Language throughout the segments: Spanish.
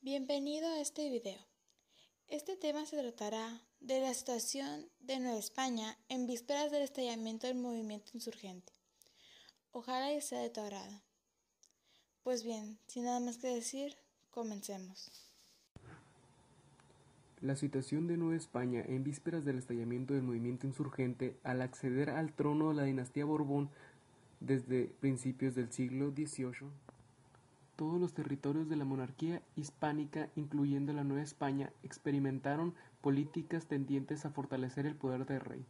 Bienvenido a este video. Este tema se tratará de la situación de Nueva España en vísperas del estallamiento del movimiento insurgente. Ojalá y sea de tu agrado. Pues bien, sin nada más que decir, comencemos. La situación de Nueva España en vísperas del estallamiento del movimiento insurgente al acceder al trono de la dinastía Borbón desde principios del siglo XVIII. Todos los territorios de la monarquía hispánica, incluyendo la Nueva España, experimentaron políticas tendientes a fortalecer el poder del rey.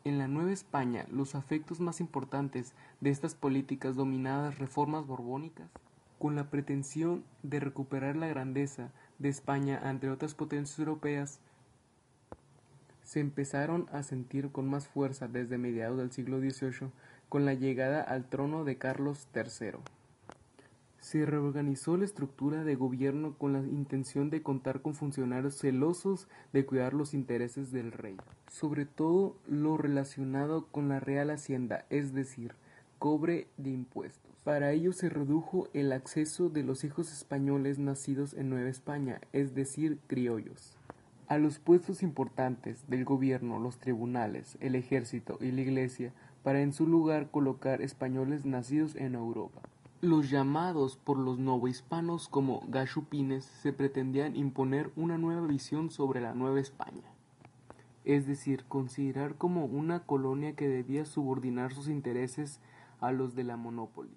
En la Nueva España, los efectos más importantes de estas políticas dominadas reformas borbónicas, con la pretensión de recuperar la grandeza de España ante otras potencias europeas, se empezaron a sentir con más fuerza desde mediados del siglo XVIII con la llegada al trono de Carlos III. Se reorganizó la estructura de gobierno con la intención de contar con funcionarios celosos de cuidar los intereses del rey, sobre todo lo relacionado con la Real Hacienda, es decir, cobre de impuestos. Para ello se redujo el acceso de los hijos españoles nacidos en Nueva España, es decir, criollos, a los puestos importantes del gobierno, los tribunales, el ejército y la iglesia, para en su lugar colocar españoles nacidos en Europa. Los llamados por los novohispanos como gachupines se pretendían imponer una nueva visión sobre la Nueva España, es decir, considerar como una colonia que debía subordinar sus intereses a los de la monópoli,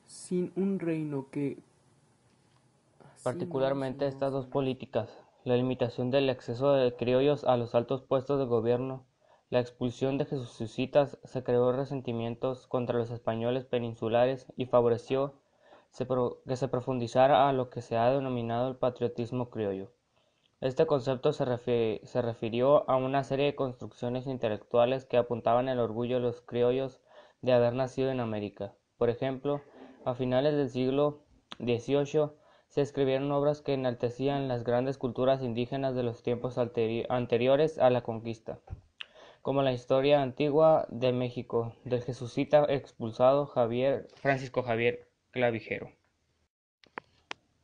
sin un reino que... Particularmente estas dos políticas, la limitación del acceso de criollos a los altos puestos de gobierno, la expulsión de jesuitas, se creó resentimientos contra los españoles peninsulares y favoreció que se profundizara a lo que se ha denominado el patriotismo criollo. Este concepto se refirió a una serie de construcciones intelectuales que apuntaban el orgullo de los criollos de haber nacido en América. Por ejemplo, a finales del siglo XVIII se escribieron obras que enaltecían las grandes culturas indígenas de los tiempos anteriores a la conquista, como la historia antigua de México del jesuita expulsado Francisco Javier Clavijero.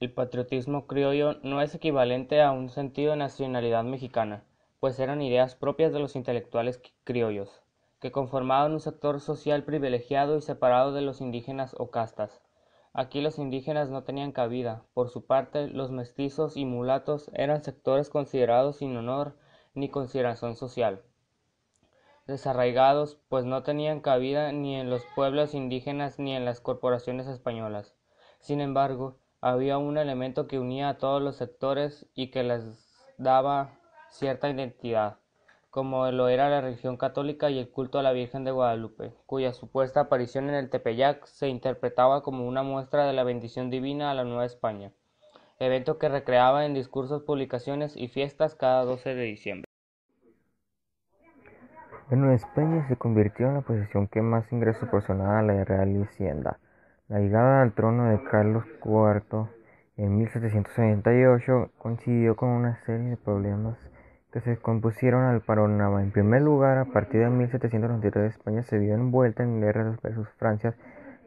El patriotismo criollo no es equivalente a un sentido de nacionalidad mexicana, pues eran ideas propias de los intelectuales criollos, que conformaban un sector social privilegiado y separado de los indígenas o castas. Aquí los indígenas no tenían cabida. Por su parte, los mestizos y mulatos eran sectores considerados sin honor ni consideración social, desarraigados, pues no tenían cabida ni en los pueblos indígenas ni en las corporaciones españolas. Sin embargo, había un elemento que unía a todos los sectores y que les daba cierta identidad, como lo era la religión católica y el culto a la Virgen de Guadalupe, cuya supuesta aparición en el Tepeyac se interpretaba como una muestra de la bendición divina a la Nueva España, evento que recreaba en discursos, publicaciones y fiestas cada 12 de diciembre. En Nueva España se convirtió en la posesión que más ingresos proporcionaba a la Real Hacienda. La llegada al trono de Carlos IV en 1778 coincidió con una serie de problemas que se compusieron al panorama. En primer lugar, a partir de 1793, España se vio envuelta en guerras versus Francia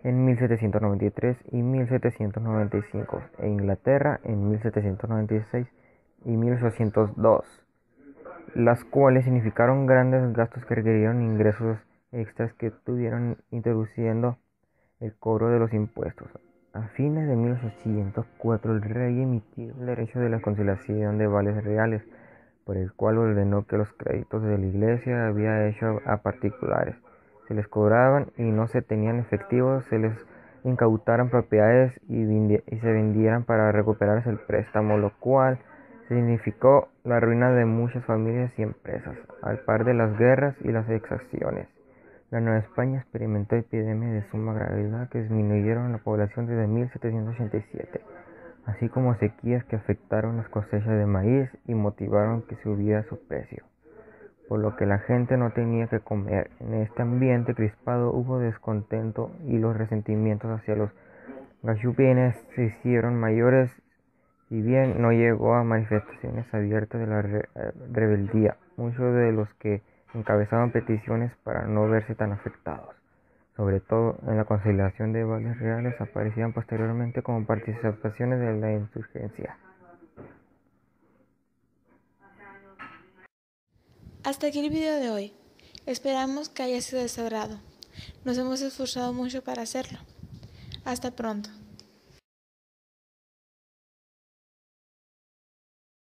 en 1793 y 1795 e Inglaterra en 1796 y 1802, las cuales significaron grandes gastos que requirieron ingresos extras que tuvieron introduciendo el cobro de los impuestos. A fines de 1804 el rey emitió el derecho de la conciliación de vales reales, por el cual ordenó que los créditos de la iglesia había hecho a particulares se les cobraban y no se tenían efectivos, se les incautaran propiedades y se vendieran para recuperarse el préstamo, lo cual significó la ruina de muchas familias y empresas, al par de las guerras y las exacciones. La Nueva España experimentó epidemias de suma gravedad que disminuyeron la población desde 1787, así como sequías que afectaron las cosechas de maíz y motivaron que subiera su precio, por lo que la gente no tenía que comer. En este ambiente crispado hubo descontento y los resentimientos hacia los gachupines se hicieron mayores. Si bien no llegó a manifestaciones abiertas de la rebeldía, muchos de los que encabezaban peticiones para no verse tan afectados sobre todo en la conciliación de vales reales, aparecían posteriormente como participaciones de la insurgencia. Hasta aquí el video de hoy. Esperamos que haya sido de su agrado. Nos hemos esforzado mucho para hacerlo. Hasta pronto.